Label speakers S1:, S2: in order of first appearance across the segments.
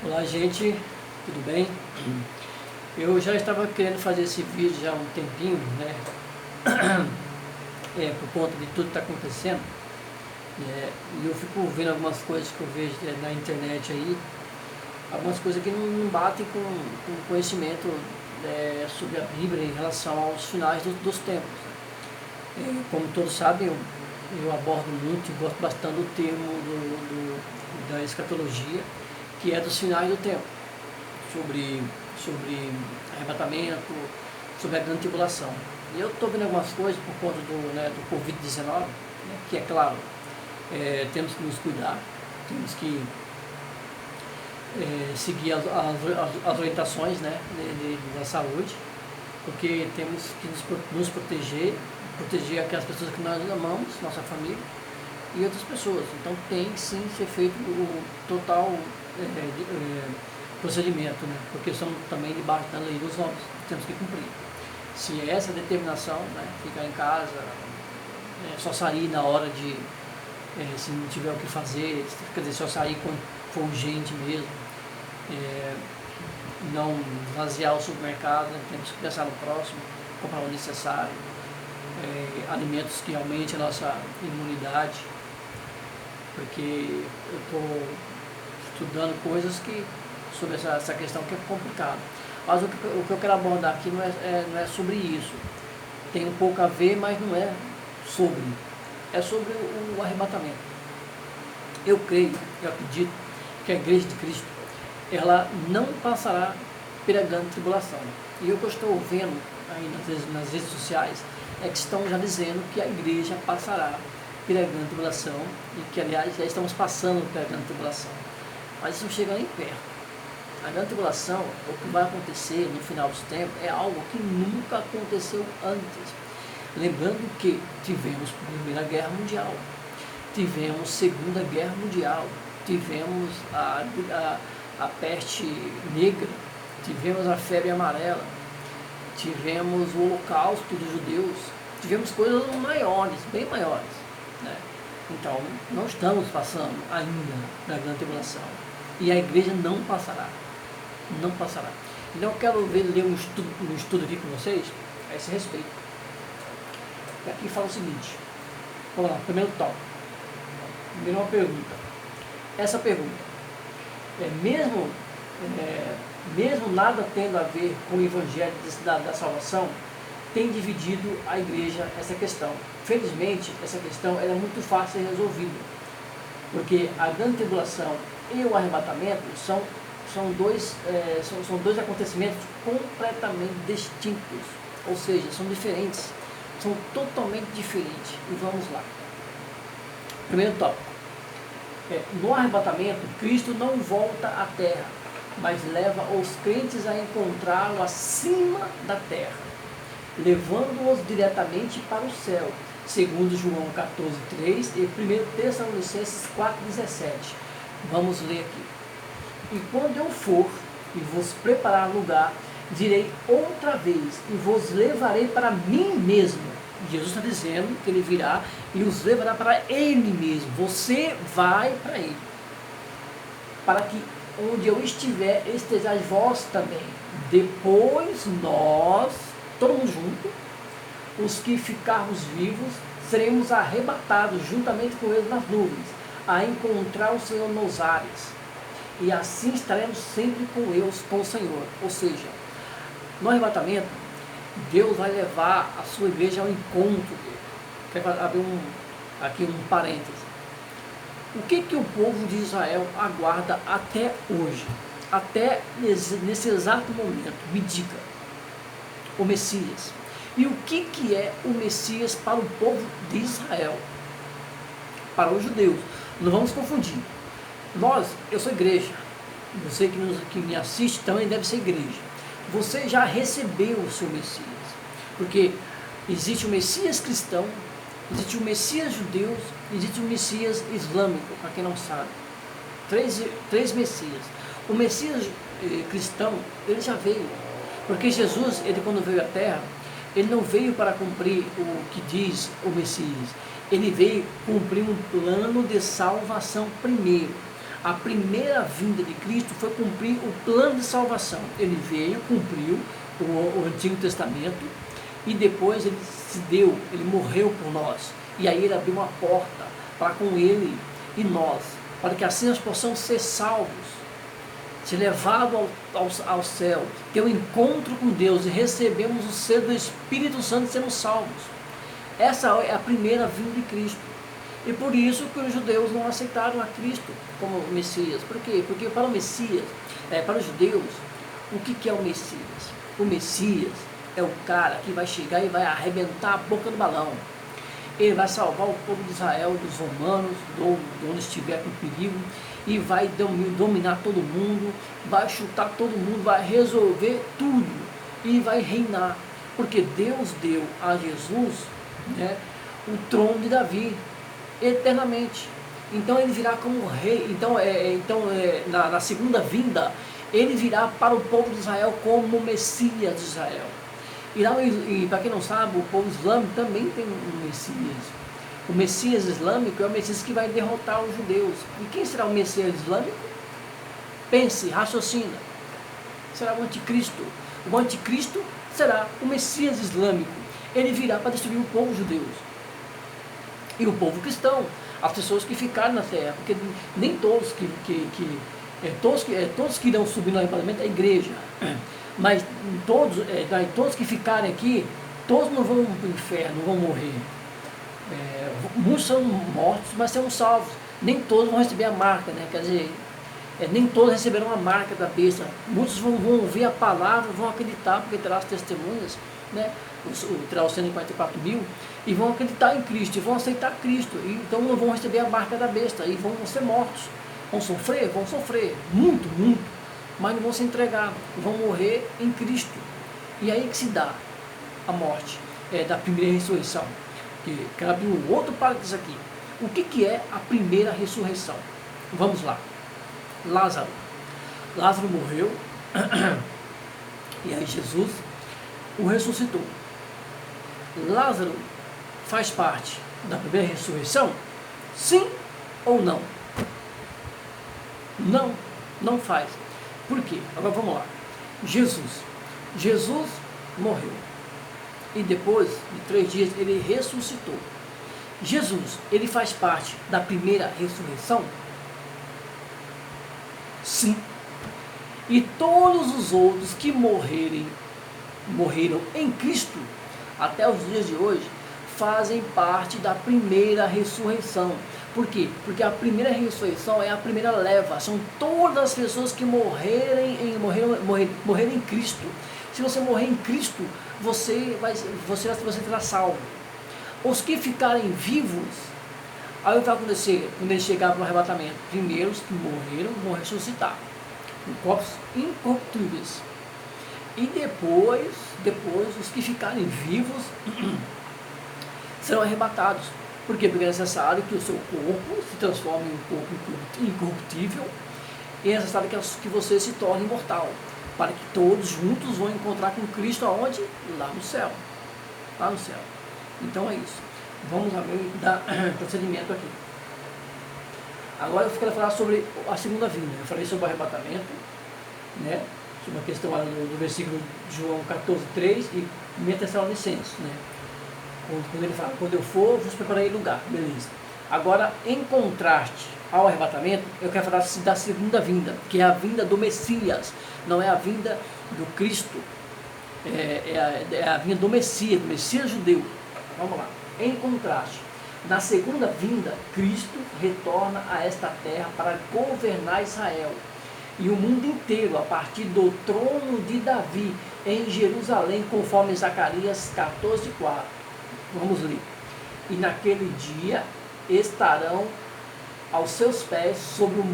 S1: Olá, gente, tudo bem? Eu já estava querendo fazer esse vídeo já há um tempinho, né? Por conta de tudo que está acontecendo. E eu fico vendo algumas coisas que eu vejo na internet aí, algumas coisas que não batem com conhecimento sobre a Bíblia em relação aos finais dos tempos. Como todos sabem, eu abordo muito e gosto bastante do termo da escatologia, que é dos finais do tempo, sobre arrebatamento, sobre a grande tribulação. E eu estou vendo algumas coisas por conta do Covid-19, né, que é claro, temos que nos cuidar, temos que seguir as orientações, né, da saúde, porque temos que nos proteger aquelas pessoas que nós amamos, nossa família e outras pessoas. Então tem sim ser feito o total procedimento, né? Porque estamos também debaixo da lei dos homens, temos que cumprir. Se é essa a determinação, né, ficar em casa, só sair na hora de, se não tiver o que fazer, quer dizer, só sair quando for urgente mesmo, não vaziar o supermercado, né, temos que pensar no próximo, comprar o necessário, alimentos que aumentem a nossa imunidade, porque eu estou estudando coisas sobre essa questão que é complicada. Mas o que eu quero abordar aqui não é sobre isso. Tem um pouco a ver, mas não é sobre. É sobre o arrebatamento. Eu creio, eu acredito que a Igreja de Cristo, ela não passará pela grande tribulação. E o que eu estou vendo aí nas redes sociais é que estão já dizendo que a Igreja passará pela grande tribulação e que, aliás, já estamos passando pela grande tribulação. Mas isso não chega nem perto. A grande tribulação, o que vai acontecer no final dos tempos, é algo que nunca aconteceu antes. Lembrando que tivemos Primeira Guerra Mundial, tivemos Segunda Guerra Mundial, tivemos a peste negra, tivemos a febre amarela, tivemos o holocausto dos judeus, tivemos coisas maiores, bem maiores, né? Então, não estamos passando ainda da grande tribulação. E a igreja não passará. Não passará. Então eu quero ler um estudo aqui com vocês a esse respeito. E aqui fala o seguinte. Vamos lá, primeiro tópico. Primeiro uma pergunta. Essa pergunta. Mesmo nada tendo a ver com o evangelho da salvação, tem dividido a igreja essa questão. Felizmente, essa questão é muito fácil de ser resolvida. Porque a grande tribulação e o arrebatamento são dois acontecimentos completamente distintos, ou seja, são diferentes, são totalmente diferentes. E vamos lá. Primeiro tópico. No arrebatamento, Cristo não volta à terra, mas leva os crentes a encontrá-lo acima da terra, levando-os diretamente para o céu, segundo João 14:3 e 1 Tessalonicenses 4:17. Vamos ler aqui. E quando eu for e vos preparar lugar, virei outra vez e vos levarei para mim mesmo. Jesus está dizendo que ele virá e os levará para ele mesmo. Você vai para ele. Para que onde eu estiver, estejais vós também. Depois nós, todo mundo junto, os que ficarmos vivos, seremos arrebatados juntamente com eles nas nuvens, a encontrar o Senhor nos ares, e assim estaremos sempre com o Senhor. Ou seja, no arrebatamento, Deus vai levar a sua igreja ao encontro dele. Quero abrir aqui um parêntese. O que o povo de Israel aguarda até hoje, até nesse exato momento? Me diga. O Messias. E o que é o Messias para o povo de Israel? Para os judeus. Não vamos confundir. Eu sou igreja. Você que me assiste também deve ser igreja. Você já recebeu o seu Messias. Porque existe o Messias cristão, existe o Messias judeu, existe o Messias islâmico, para quem não sabe. Três Messias. O Messias cristão, ele já veio. Porque Jesus, ele quando veio à Terra, ele não veio para cumprir o que diz o Messias. Ele veio cumprir um plano de salvação primeiro. A primeira vinda de Cristo foi cumprir o plano de salvação. Ele veio, cumpriu o Antigo Testamento e depois ele se deu, ele morreu por nós. E aí ele abriu uma porta para com ele e nós, para que assim nós possamos ser salvos, ser levados ao céu, ter um encontro com Deus e recebemos o selo do Espírito Santo e sermos salvos. Essa é a primeira vinda de Cristo. E por isso que os judeus não aceitaram a Cristo como Messias. Por quê? Porque para o Messias, para os judeus, o que é o Messias? O Messias é o cara que vai chegar e vai arrebentar a boca do balão. Ele vai salvar o povo de Israel dos romanos, de onde estiver com perigo, e vai dominar todo mundo, vai chutar todo mundo, vai resolver tudo e vai reinar. Porque Deus deu a Jesus, né, o trono de Davi eternamente. Então ele virá como rei. Então, na segunda vinda, ele virá para o povo de Israel como Messias de Israel. E para quem não sabe, o povo islâmico também tem um Messias. O Messias islâmico é o Messias que vai derrotar os judeus. E quem será o Messias islâmico? Pense, raciocina. Será o anticristo. O anticristo será o Messias islâmico. Ele virá para destruir o povo judeu e o povo cristão, as pessoas que ficaram na terra, porque nem todos todos que irão subir no arrebatamento é a igreja, mas todos que ficarem aqui, todos não vão para o inferno, não vão morrer. Muitos são mortos, mas serão salvos. Nem todos vão receber a marca, né? Quer dizer, nem todos receberão a marca da besta. Muitos vão ouvir a palavra, vão acreditar, porque terá as testemunhas, né? Terá os 144 mil, e vão acreditar em Cristo, e vão aceitar Cristo, e então não vão receber a marca da besta, e vão ser mortos. Vão sofrer, muito, mas não vão se entregar, vão morrer em Cristo. E aí que se dá a morte da primeira ressurreição. Que cabe um outro parênteses aqui. O que é a primeira ressurreição? Vamos lá. Lázaro morreu, e aí Jesus o ressuscitou. Lázaro faz parte da primeira ressurreição? Sim ou não? Não faz. Por quê? Agora vamos lá. Jesus morreu. E depois de 3 dias ele ressuscitou. Jesus, ele faz parte da primeira ressurreição? Sim. E todos os outros que morreram em Cristo, até os dias de hoje, fazem parte da primeira ressurreição. Por quê? Porque a primeira ressurreição é a primeira leva. São todas as pessoas que morreram em Cristo. Se você morrer em Cristo, você será salvo. Os que ficarem vivos, aí o que vai acontecer quando eles chegarem para o arrebatamento? Primeiro, os que morreram vão ressuscitar, com corpos incorruptíveis. E depois, os que ficarem vivos serão arrebatados. Por quê? Porque é necessário que o seu corpo se transforme em um corpo incorruptível, e é necessário que você se torne imortal, para que todos juntos vão encontrar com Cristo aonde? Lá no céu. Lá no céu. Então é isso. Vamos dar procedimento aqui. Agora eu quero falar sobre a segunda vinda. Eu falei sobre o arrebatamento, né? Sobre a questão do versículo de João 14:3 e 1 Tessalonicenses, né? Quando ele fala, quando eu for, vos preparei lugar, beleza. Agora, em contraste ao arrebatamento, eu quero falar da segunda vinda, que é a vinda do Messias, não é a vinda do Cristo, é a vinda do Messias judeu. Vamos lá. Em contraste, na segunda vinda, Cristo retorna a esta terra para governar Israel e o mundo inteiro a partir do trono de Davi em Jerusalém, conforme Zacarias 14:4. Vamos ler. E naquele dia estarão os seus pés sobre o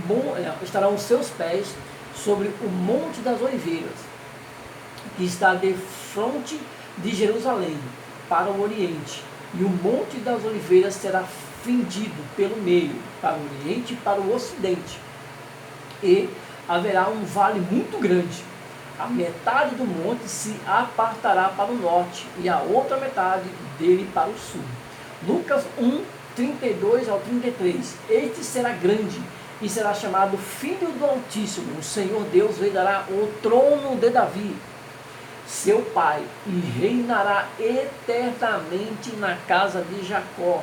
S1: monte das oliveiras, que está de frente de Jerusalém para o oriente, e o monte das oliveiras será fendido pelo meio, para o oriente e para o ocidente, e haverá um vale muito grande. A metade do monte se apartará para o norte, e a outra metade dele para o sul. Lucas 1:32 ao 33. Este será grande, e será chamado Filho do Altíssimo. O Senhor Deus lhe dará o trono de Davi, seu pai, e reinará eternamente na casa de Jacó,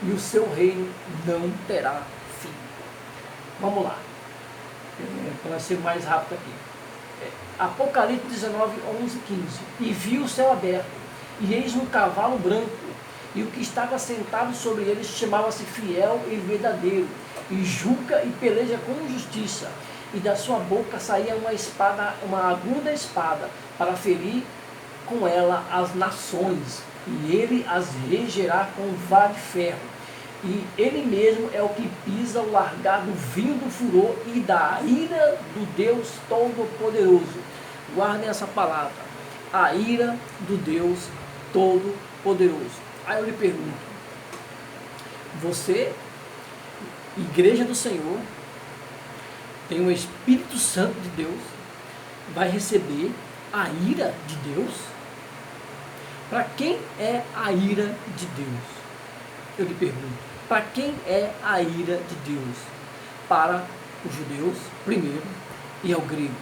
S1: e o seu reino não terá fim. Vamos lá, para ser mais rápido aqui. Apocalipse 19, 11, 15. E vi o céu aberto, e eis um cavalo branco, e o que estava sentado sobre ele chamava-se Fiel e Verdadeiro, e julga e peleja com justiça, e da sua boca saía uma espada, uma aguda espada, para ferir com ela as nações, e ele as regerá com vara de ferro, e ele mesmo é o que pisa o largado vinho do furor e da ira do Deus Todo-Poderoso. Guardem essa palavra, a ira do Deus Todo-Poderoso. Aí eu lhe pergunto, você, igreja do Senhor, tem o Espírito Santo de Deus, vai receber a ira de Deus? Para quem é a ira de Deus? Eu lhe pergunto, para quem é a ira de Deus? Para os judeus, primeiro, e ao grego.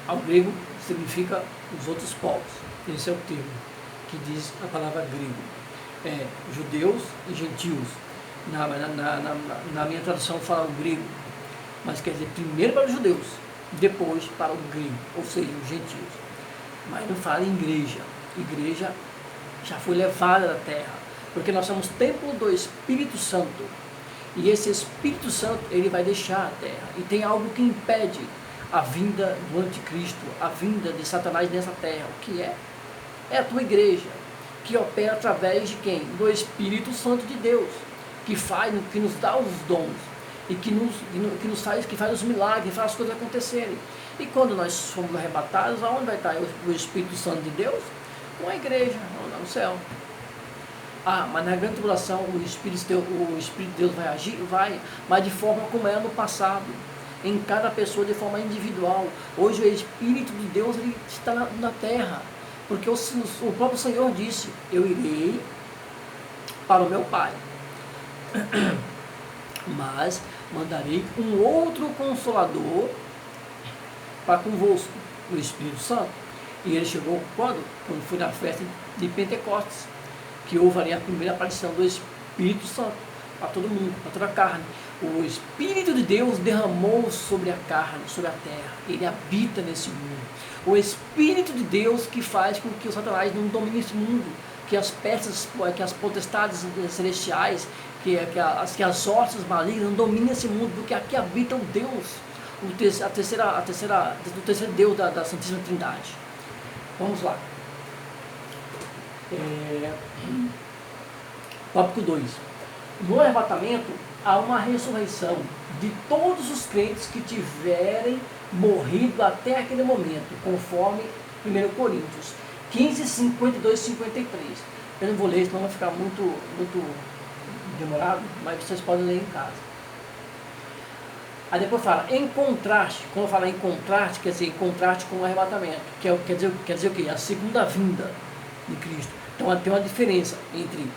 S1: Ao grego significa os outros povos. Esse é o termo que diz a palavra grego. Judeus e gentios. Na minha tradução fala o grego, mas quer dizer primeiro para os judeus, depois para o grego, ou seja, os gentios. Mas não fala em igreja. Igreja já foi levada da terra, porque nós somos templo do Espírito Santo, e esse Espírito Santo ele vai deixar a terra, e tem algo que impede a vinda do anticristo, a vinda de Satanás nessa terra. O que é? É a tua igreja, que opera através de quem? Do Espírito Santo de Deus, que nos dá os dons, e que faz os milagres, faz as coisas acontecerem. E quando nós somos arrebatados, aonde vai estar o Espírito Santo de Deus? Com a igreja, lá no céu. Mas na grande tribulação o Espírito de Deus vai agir? Vai, mas de forma como era no passado, em cada pessoa de forma individual. Hoje o Espírito de Deus ele está na terra, porque o próprio Senhor disse, eu irei para o meu Pai, mas mandarei um outro Consolador para convosco, o Espírito Santo. E ele chegou quando? Quando foi na festa de Pentecostes, que houve ali a primeira aparição do Espírito Santo para todo mundo, para toda a carne. O Espírito de Deus derramou sobre a carne, sobre a terra. Ele habita nesse mundo. O Espírito de Deus que faz com que o Satanás não domine esse mundo, que as pestes, que as potestades celestiais, que as hostes malignas não dominem esse mundo, porque aqui habita o Deus, o terceiro Deus da Santíssima Trindade. Vamos lá. Tópico 2. No arrebatamento há uma ressurreição de todos os crentes que tiverem morrido até aquele momento, conforme 1 Coríntios 15, 52 e 53. Eu não vou ler, senão vai ficar muito demorado, mas vocês podem ler em casa. Aí depois fala, em contraste, quando fala em contraste, quer dizer, em contraste com o arrebatamento, quer dizer o quê? A segunda vinda de Cristo. Então tem uma diferença entre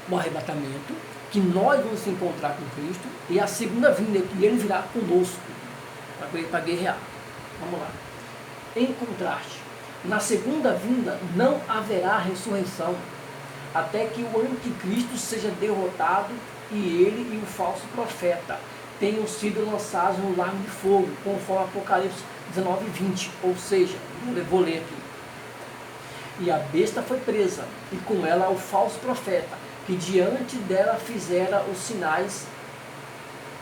S1: o arrebatamento, que nós vamos se encontrar com Cristo, e a segunda vinda, que ele virá conosco, para guerrear. Vamos lá. Em contraste, na segunda vinda não haverá ressurreição, até que o anticristo seja derrotado e ele e o falso profeta tenham sido lançados no lago de fogo, conforme Apocalipse 19, 20. Ou seja, vou ler aqui. E a besta foi presa, e com ela o falso profeta, que diante dela fizera os sinais,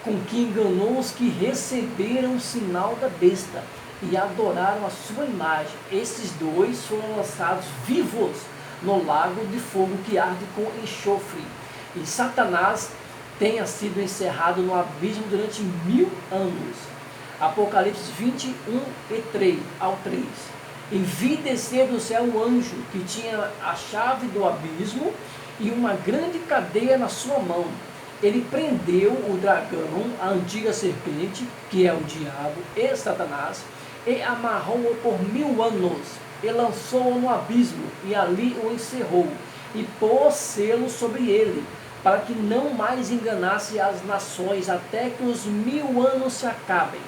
S1: com que enganou os que receberam o sinal da besta e adoraram a sua imagem. Esses dois foram lançados vivos no lago de fogo que arde com enxofre. E Satanás tenha sido encerrado no abismo durante 1000 anos. Apocalipse 21 e 3 ao 3. E vi descer do céu um anjo que tinha a chave do abismo e uma grande cadeia na sua mão. Ele prendeu o dragão, a antiga serpente, que é o diabo e Satanás, e amarrou-o por 1000 anos, e lançou-o no abismo, e ali o encerrou, e pôs selo sobre ele, para que não mais enganasse as nações até que os 1000 anos se acabem.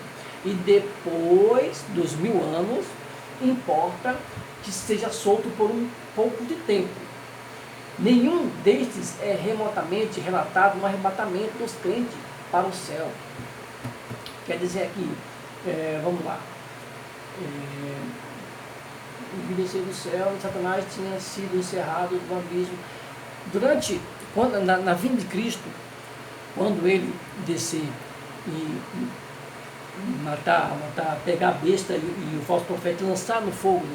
S1: E depois dos 1000 anos, importa que seja solto por um pouco de tempo. Nenhum destes é remotamente relatado no arrebatamento dos crentes para o céu. Quer dizer aqui, vamos lá, o descer do céu, Satanás tinha sido encerrado do abismo. Na vinda de Cristo, quando ele descer e pegar a besta e o falso profeta e lançar no fogo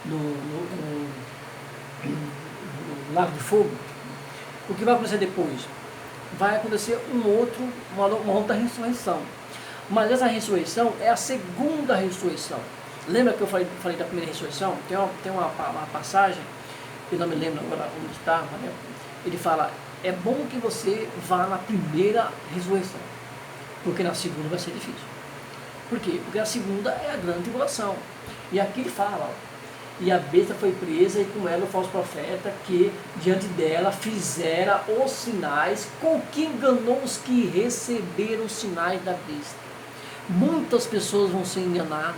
S1: no lago de fogo, o que vai acontecer depois? Vai acontecer uma outra ressurreição. Mas essa ressurreição é a segunda ressurreição. Lembra que eu falei da primeira ressurreição? Tem uma passagem, eu não me lembro agora onde está, mas ele fala, é bom que você vá na primeira ressurreição, porque na segunda vai ser difícil. Por quê? Porque a segunda é a grande tribulação. E aqui ele fala, e a besta foi presa e com ela o falso profeta que diante dela fizera os sinais com que enganou os que receberam os sinais da besta. Muitas pessoas vão ser enganadas.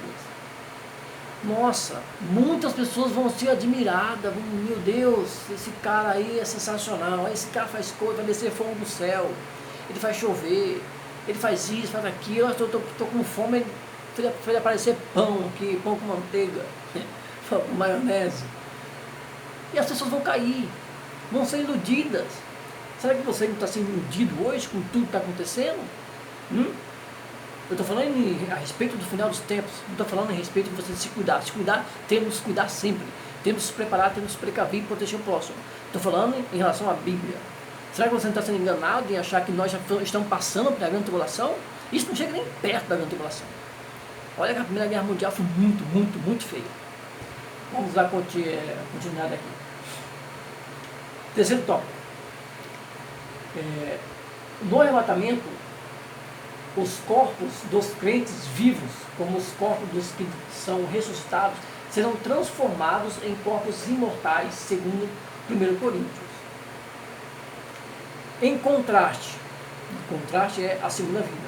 S1: Nossa, muitas pessoas vão ser admiradas. Meu Deus, esse cara aí é sensacional. Esse cara faz coisa, vai descer fogo do céu. Ele faz chover. Ele faz isso, faz aquilo. Eu estou com fome. Ele fez aparecer pão aqui, pão com manteiga, com maionese. E as pessoas vão cair, vão ser iludidas. Será que você não está sendo iludido hoje com tudo que está acontecendo? Eu estou falando a respeito do final dos tempos, não estou falando a respeito de você se cuidar. Se cuidar, temos que se cuidar sempre. Temos que se preparar, temos que se precaver e proteger o próximo. Estou falando em relação à Bíblia. Será que você não está sendo enganado em achar que nós já estamos passando pela grande tribulação? Isso não chega nem perto da grande tribulação. Olha que a Primeira Guerra Mundial foi muito, muito, muito feia. Vamos lá continuar aqui. Terceiro tópico. No arrebatamento, os corpos dos crentes vivos, como os corpos dos que são ressuscitados, serão transformados em corpos imortais, segundo 1 Coríntios. Em contraste, o contraste é a segunda vinda.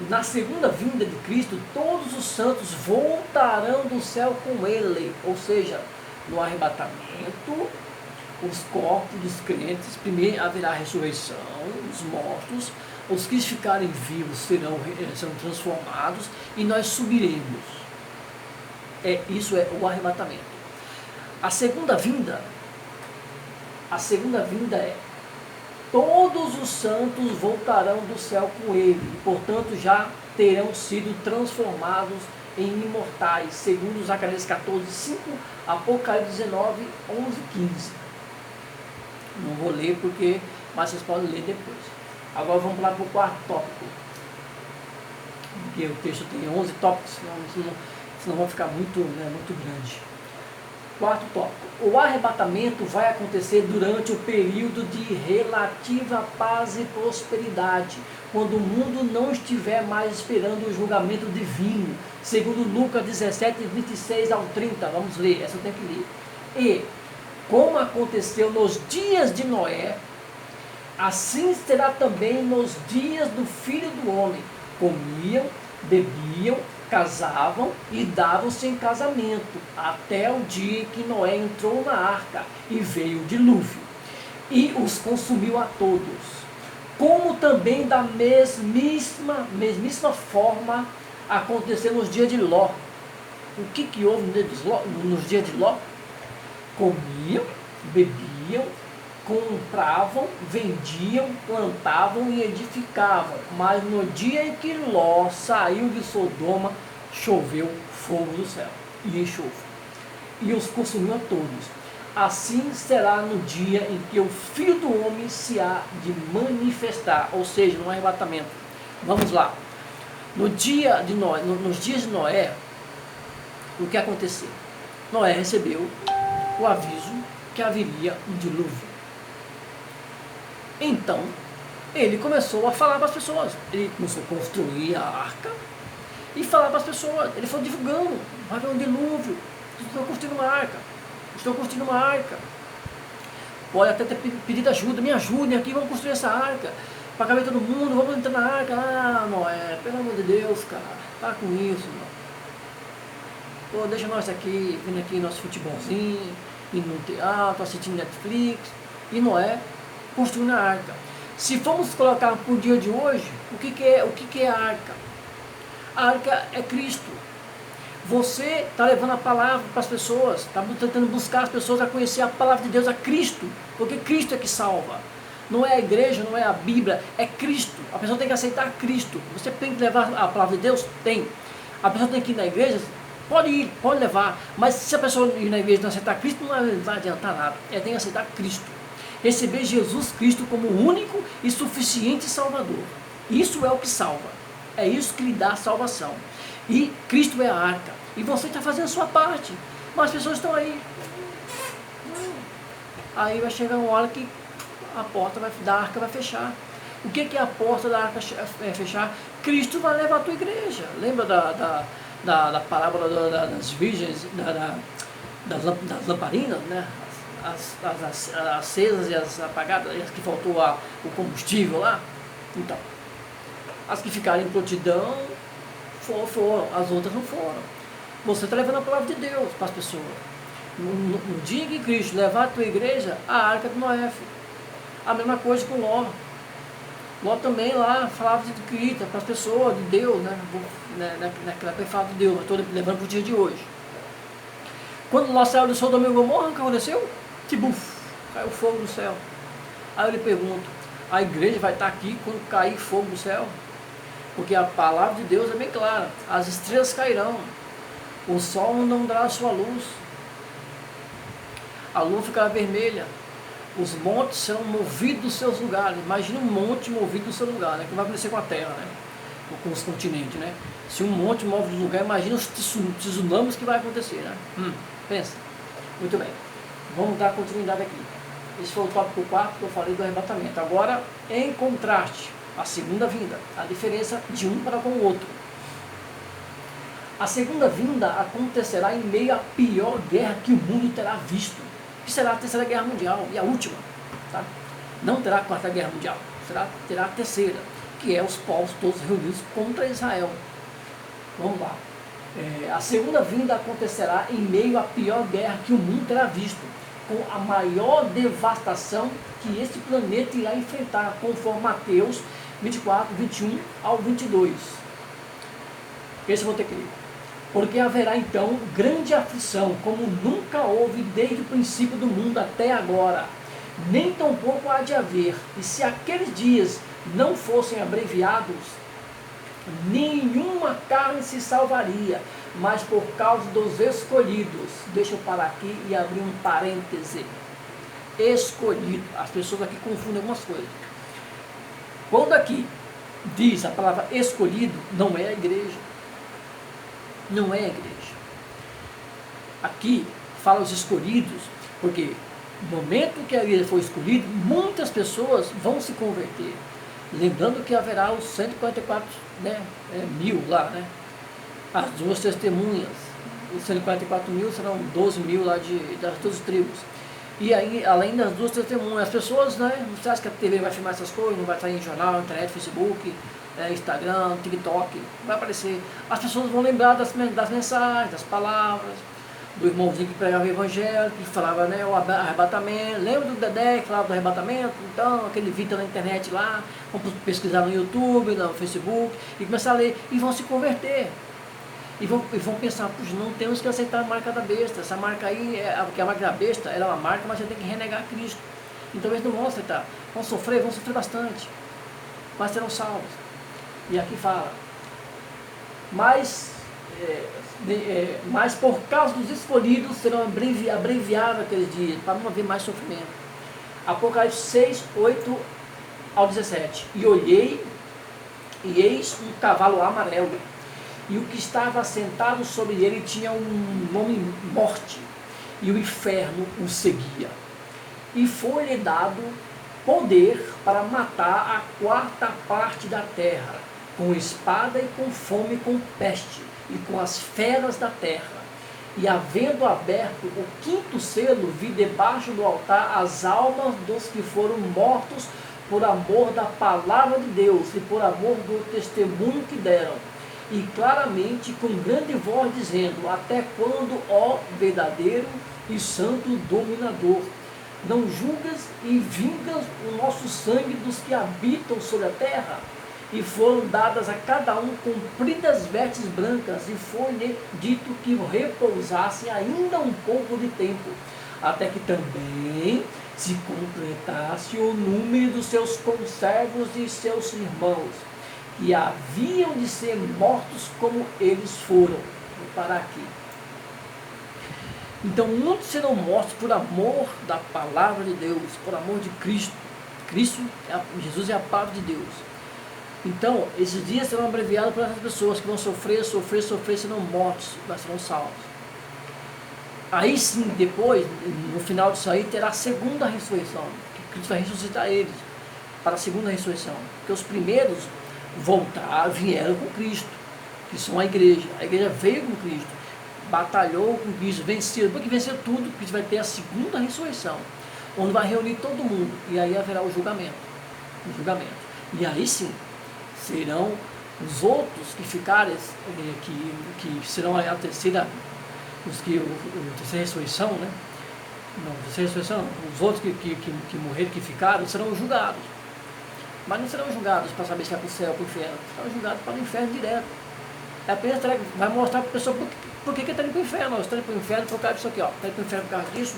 S1: Na segunda vinda de Cristo, todos os santos voltarão do céu com ele, ou seja, no arrebatamento, os corpos dos crentes, primeiro haverá a ressurreição, os mortos, os que ficarem vivos serão transformados e nós subiremos. Isso é o arrebatamento. A segunda vinda é todos os santos voltarão do céu com ele, e, portanto já terão sido transformados em imortais, segundo Zacarias 14:5, Apocalipse 19, 11, 15. Não vou ler mas vocês podem ler depois. Agora vamos lá para o quarto tópico, porque o texto tem 11 tópicos, senão vai ficar muito grande. Quarto tópico. O arrebatamento vai acontecer durante o período de relativa paz e prosperidade, quando o mundo não estiver mais esperando o julgamento divino, segundo Lucas 17, 26 ao 30. Vamos ler, essa eu tenho que ler. E, como aconteceu nos dias de Noé, assim será também nos dias do Filho do Homem. Comiam, bebiam, casavam e davam-se em casamento, até o dia em que Noé entrou na arca e veio o dilúvio, e os consumiu a todos. Como também da mesmíssima forma aconteceu nos dias de Ló. O que houve nos dias de Ló? Comiam, bebiam, compravam, vendiam, plantavam e edificavam, mas no dia em que Ló saiu de Sodoma, choveu fogo do céu e enxofre, e os consumiu a todos. Assim será no dia em que o Filho do Homem se há de manifestar, ou seja, no arrebatamento. Vamos lá. Nos dias de Noé, o que aconteceu? Noé recebeu o aviso que haveria um dilúvio. Então, ele começou a falar para as pessoas. Ele começou a construir a arca e falar para as pessoas. Ele foi divulgando: vai haver um dilúvio, estou construindo uma arca, estou construindo uma arca. pode até ter pedido ajuda, me ajudem aqui, vamos construir essa arca, para caber todo mundo, vamos entrar na arca. Ah, Noé, pelo amor de Deus, cara, para com isso, mano. Pô, deixa nós aqui, vindo aqui nosso futebolzinho, indo no teatro, assistindo Netflix, e Noé construindo a arca. Se formos colocar para o dia de hoje, o que é a arca? A arca é Cristo. Você está levando a palavra para as pessoas, está tentando buscar as pessoas a conhecer a palavra de Deus, a Cristo, porque Cristo é que salva. Não é a igreja, não é a Bíblia, é Cristo. A pessoa tem que aceitar Cristo. Você tem que levar a palavra de Deus? Tem. A pessoa tem que ir na igreja? Pode ir, pode levar. Mas se a pessoa ir na igreja e não aceitar Cristo, não vai adiantar nada. Ela tem que aceitar Cristo. Receber Jesus Cristo como único e suficiente Salvador. Isso é o que salva. É isso que lhe dá a salvação. E Cristo é a arca. E você está fazendo a sua parte. Mas as pessoas estão aí. Aí vai chegar uma hora que a porta da arca vai fechar. O que é a porta da arca fechar? Cristo vai levar a tua igreja. Lembra da parábola das virgens, das lamparinas, né? As acesas e as apagadas, as que faltou o combustível lá? Então, as que ficaram em prontidão foram, as outras não foram. Você está levando a palavra de Deus para as pessoas. No dia que Cristo levar a tua igreja, a arca de Noé. A mesma coisa com Ló. Ló também lá falava de Cristo para as pessoas, de Deus, né? Naquela época falava de Deus, mas estou levando para o dia de hoje. Quando Ló saiu do Sodoma e Gomorra, o que aconteceu? Tibuf, caiu fogo do céu. Aí eu lhe pergunto, a igreja vai estar aqui quando cair fogo do céu? Porque a palavra de Deus é bem clara, as estrelas cairão, o sol não dará a sua luz, a lua ficará vermelha, os montes serão movidos dos seus lugares. Imagina um monte movido do seu lugar, né? O que vai acontecer com a terra, né? Com os continentes, né? Se um monte move do lugar, imagina os tsunamis que vai acontecer, né? Pensa. Muito bem, vamos dar continuidade aqui. Esse foi o tópico 4 que eu falei do arrebatamento. Agora, em contraste, a segunda vinda, a diferença de um para com o outro. A segunda vinda acontecerá em meio à pior guerra que o mundo terá visto, que será a Terceira Guerra Mundial, e a última. Tá? Não terá a Quarta Guerra Mundial, terá a terceira, que é os povos todos reunidos contra Israel. Vamos lá. A segunda vinda acontecerá em meio à pior guerra que o mundo terá visto, com a maior devastação que este planeta irá enfrentar, conforme Mateus 24, 21 ao 22. Esse eu vou ter que ler. Porque haverá então grande aflição, como nunca houve desde o princípio do mundo até agora, nem tampouco há de haver. E se aqueles dias não fossem abreviados, nenhuma carne se salvaria, mas por causa dos escolhidos. Deixa eu parar aqui e abrir um parêntese. Escolhido. As pessoas aqui confundem algumas coisas. Quando aqui diz a palavra escolhido, não é a igreja. Não é a igreja. Aqui fala os escolhidos, porque no momento que a igreja for escolhida, muitas pessoas vão se converter. Lembrando que haverá os 144 mil lá, né? As duas testemunhas. Os 144 mil serão 12 mil lá das duas tribos. E aí, além das duas testemunhas, as pessoas, né? Você acha que a TV vai filmar essas coisas? Não vai estar em jornal, internet, Facebook, Instagram, TikTok, vai aparecer. As pessoas vão lembrar das mensagens, das palavras, do irmãozinho que pregava o evangelho, que falava, né, o arrebatamento. Lembra do Dedé que falava do arrebatamento? Então, aquele vídeo na internet lá, vão pesquisar no YouTube, no Facebook, e começar a ler, e vão se converter. E vão pensar, puxa, não temos que aceitar a marca da besta. Essa marca aí, porque a marca da besta era uma marca, mas você tem que renegar Cristo. Então eles não vão aceitar. Vão sofrer bastante. Mas serão salvos. E aqui fala, mas por causa dos escolhidos serão abreviados aqueles dias, para não haver mais sofrimento. Apocalipse 6, 8 ao 17. E olhei, e eis um cavalo amarelo, e o que estava sentado sobre ele tinha um nome Morte, e o inferno o seguia. E foi-lhe dado poder para matar a quarta parte da terra, com espada e com fome e com peste, e com as feras da terra. E havendo aberto o quinto selo, vi debaixo do altar as almas dos que foram mortos por amor da palavra de Deus e por amor do testemunho que deram. E claramente, com grande voz, dizendo: até quando, ó verdadeiro e santo dominador, não julgas e vingas o nosso sangue dos que habitam sobre a terra? E foram dadas a cada um compridas vestes brancas, e foi-lhe dito que repousasse ainda um pouco de tempo, até que também se completasse o número dos seus conservos e seus irmãos, que haviam de ser mortos como eles foram. Vou parar aqui. Então, muitos serão mortos por amor da palavra de Deus, por amor de Cristo. Jesus é a palavra de Deus. Então, esses dias serão abreviados por essas pessoas que vão sofrer, serão mortos, mas serão salvos. Aí sim, depois, no final disso aí, terá a segunda ressurreição, que Cristo vai ressuscitar eles para a segunda ressurreição. Porque os primeiros vieram com Cristo, que são a igreja. A igreja veio com Cristo, batalhou com Cristo, venceu. Depois que venceu tudo, Cristo vai ter a segunda ressurreição, onde vai reunir todo mundo, e aí haverá o julgamento. E aí sim, serão os outros que ficarem, que serão a terceira, a terceira ressurreição, né? Não, terceira ressurreição não. Os outros que morreram, que ficaram, serão julgados. Mas não serão julgados para saber se vai para o céu ou para o inferno. Serão julgados para o inferno direto. É apenas vai mostrar para a pessoa por que está indo para o inferno. Está indo para o inferno por causa disso aqui, ó. Está indo para o inferno por causa disso.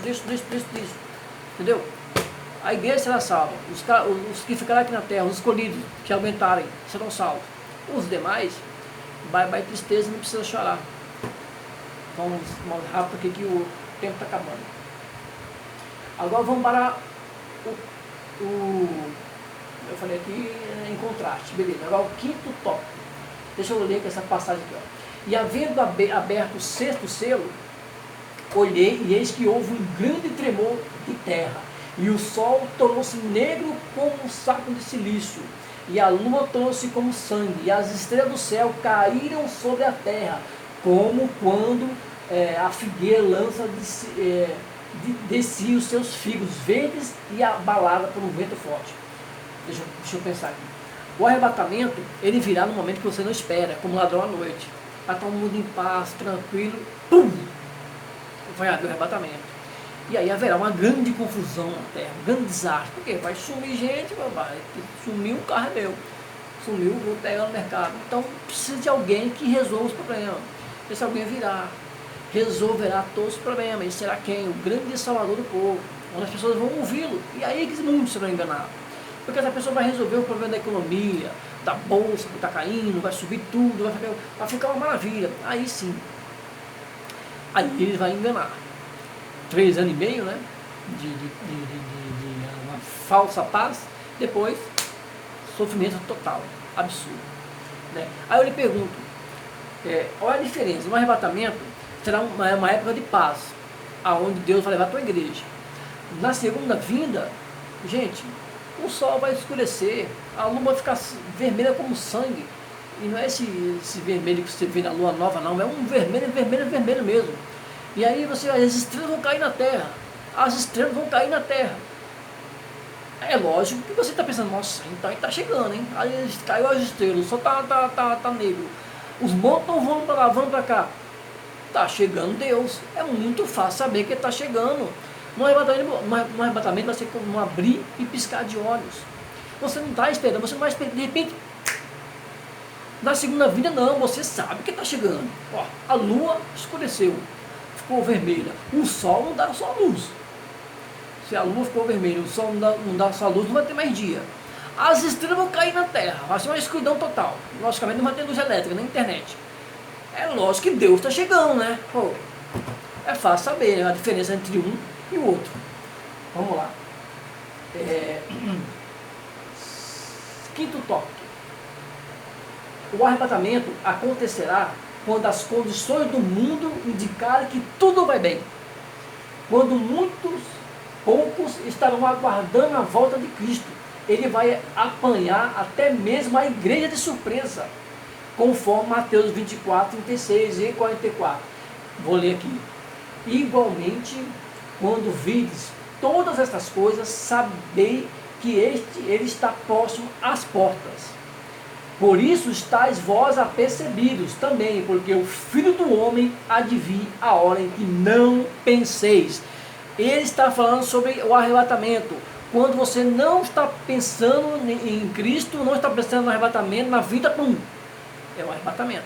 S1: Entendeu? A igreja será salva. Os que ficarão aqui na terra, os escolhidos, que aumentarem, serão salvos. Os demais, vai tristeza e não precisa chorar. Vamos mais rápido porque que o tempo está acabando. Agora vamos para eu falei aqui em contraste, beleza. Agora o quinto tópico. Deixa eu ler com essa passagem aqui, ó. E havendo aberto o sexto selo, olhei e eis que houve um grande tremor de terra. E o sol tornou-se negro como um saco de silício, e a lua tornou-se como sangue, e as estrelas do céu caíram sobre a terra, como quando a figueira lança de si os seus figos verdes e abalada por um vento forte. Deixa eu pensar aqui. O arrebatamento, ele virá no momento que você não espera, como ladrão à noite. Vai estar todo mundo em paz, tranquilo, pum! Vai haver o arrebatamento. E aí haverá uma grande confusão na terra, um grande desastre. Porque vai sumir gente, vai sumir um carro meu, sumiu, vou pegar no mercado. Então precisa de alguém que resolva os problemas. Esse alguém virá, resolverá todos os problemas. E será quem? O grande salvador do povo, onde as pessoas vão ouvi-lo. E aí que muitos serão enganados. Porque essa pessoa vai resolver o problema da economia, da bolsa que está caindo, vai subir tudo, vai ficar uma maravilha. Aí sim, aí ele vai enganar. 3 anos e meio, né, de uma falsa paz, depois sofrimento total, absurdo, né? Aí eu lhe pergunto, olha a diferença. No arrebatamento será uma época de paz, aonde Deus vai levar a tua igreja. Na segunda vinda, gente, o sol vai escurecer, a lua vai ficar vermelha como sangue, e não é esse vermelho que você vê na lua nova, não, é um vermelho mesmo. E aí as estrelas vão cair na terra. As estrelas vão cair na terra. É lógico que você está pensando, nossa, então está chegando, hein? Aí caiu as estrelas, o sol tá negro. Os montes vão para lá, vão para cá. Está chegando Deus. É muito fácil saber que está chegando. No arrebatamento vai ser como um abrir e piscar de olhos. Você não está esperando, você não vai esperar, de repente. Na segunda vinda não, você sabe que está chegando. Ó, a lua escureceu, ficou vermelha. O sol não dá só luz. Se a lua ficou vermelha, o sol não dá só luz, não vai ter mais dia. As estrelas vão cair na terra, vai ser uma escuridão total. Logicamente não vai ter luz elétrica, nem internet. É lógico que Deus está chegando, né? Pô, é fácil saber, né, a diferença entre um e o outro. Vamos lá. Quinto tópico. O arrebatamento acontecerá quando as condições do mundo indicarem que tudo vai bem. Quando poucos estarão aguardando a volta de Cristo. Ele vai apanhar até mesmo a igreja de surpresa, conforme Mateus 24, 36 e 44. Vou ler aqui. Igualmente, quando vides todas estas coisas, sabei que ele está próximo às portas. Por isso estáis vós apercebidos também, porque o Filho do Homem há de vir a hora em que não penseis. Ele está falando sobre o arrebatamento. Quando você não está pensando em Cristo, não está pensando no arrebatamento, na vida, é o arrebatamento.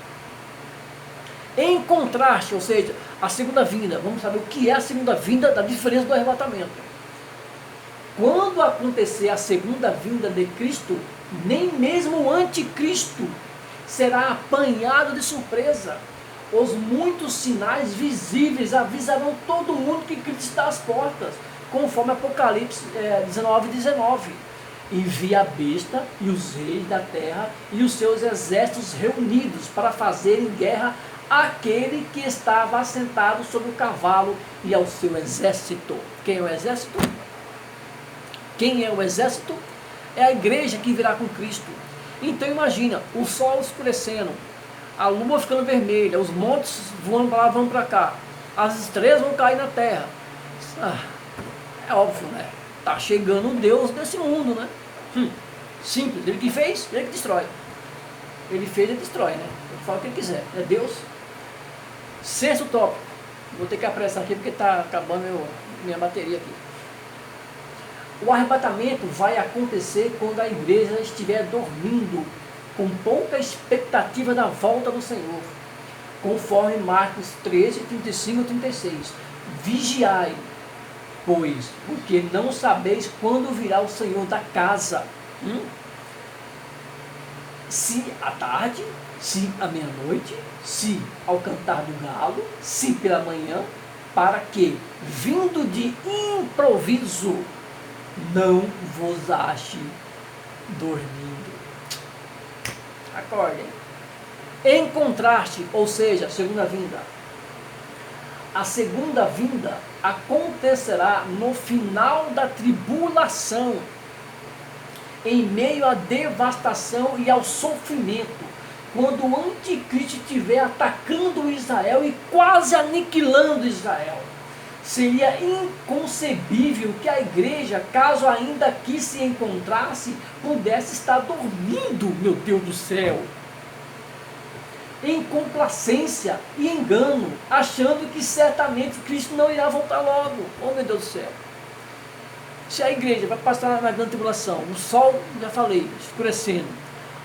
S1: Em contraste, ou seja, a segunda vinda, vamos saber o que é a segunda vinda, da diferença do arrebatamento. Quando acontecer a segunda vinda de Cristo, nem mesmo o anticristo será apanhado de surpresa. Os muitos sinais visíveis avisarão todo mundo que Cristo está às portas, conforme Apocalipse 19:19. E vi a besta e os reis da terra e os seus exércitos reunidos para fazerem guerra àquele que estava assentado sobre o cavalo e ao seu exército. Quem é o exército? Quem é o exército? É a igreja que virá com Cristo. Então imagina, o sol escurecendo, a lua ficando vermelha, os montes voando para lá, vão para cá, as estrelas vão cair na terra. É óbvio, né? Está chegando o Deus desse mundo, né? Simples, ele que fez, ele que destrói. Ele fez, ele destrói, né? Ele fala o que ele quiser, é Deus. Sexto tópico, vou ter que apressar aqui porque está acabando minha bateria aqui. O arrebatamento vai acontecer quando a igreja estiver dormindo, com pouca expectativa da volta do Senhor, conforme Marcos 13, 35 e 36. Vigiai, pois, porque não sabeis quando virá o Senhor da casa. Se à tarde, se à meia-noite, se ao cantar do galo, se pela manhã, para que, vindo de improviso, não vos ache dormindo. Acordem. Em contraste, ou seja, segunda vinda. A segunda vinda acontecerá no final da tribulação, em meio à devastação e ao sofrimento, quando o anticristo estiver atacando Israel e quase aniquilando Israel. Seria inconcebível que a igreja, caso ainda aqui se encontrasse, pudesse estar dormindo, meu Deus do céu, em complacência e engano, achando que certamente Cristo não irá voltar logo. Oh, meu Deus do céu. Se a igreja vai passar na grande tribulação, o sol, já falei, escurecendo,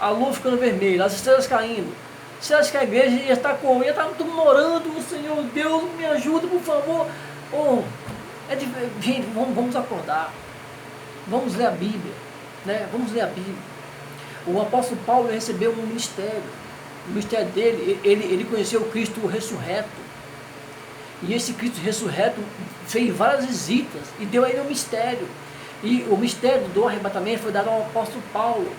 S1: a lua ficando vermelha, as estrelas caindo, você acha que a igreja ia estar como? Ia estar todo mundo orando, o Senhor, Deus, me ajuda, por favor. Gente, vamos acordar, vamos ler a Bíblia, né? Vamos ler a Bíblia. O apóstolo Paulo recebeu um ministério, o ministério dele, ele conheceu o Cristo ressurreto, e esse Cristo ressurreto fez várias visitas, e deu a ele um mistério, e o mistério do arrebatamento foi dado ao apóstolo Paulo.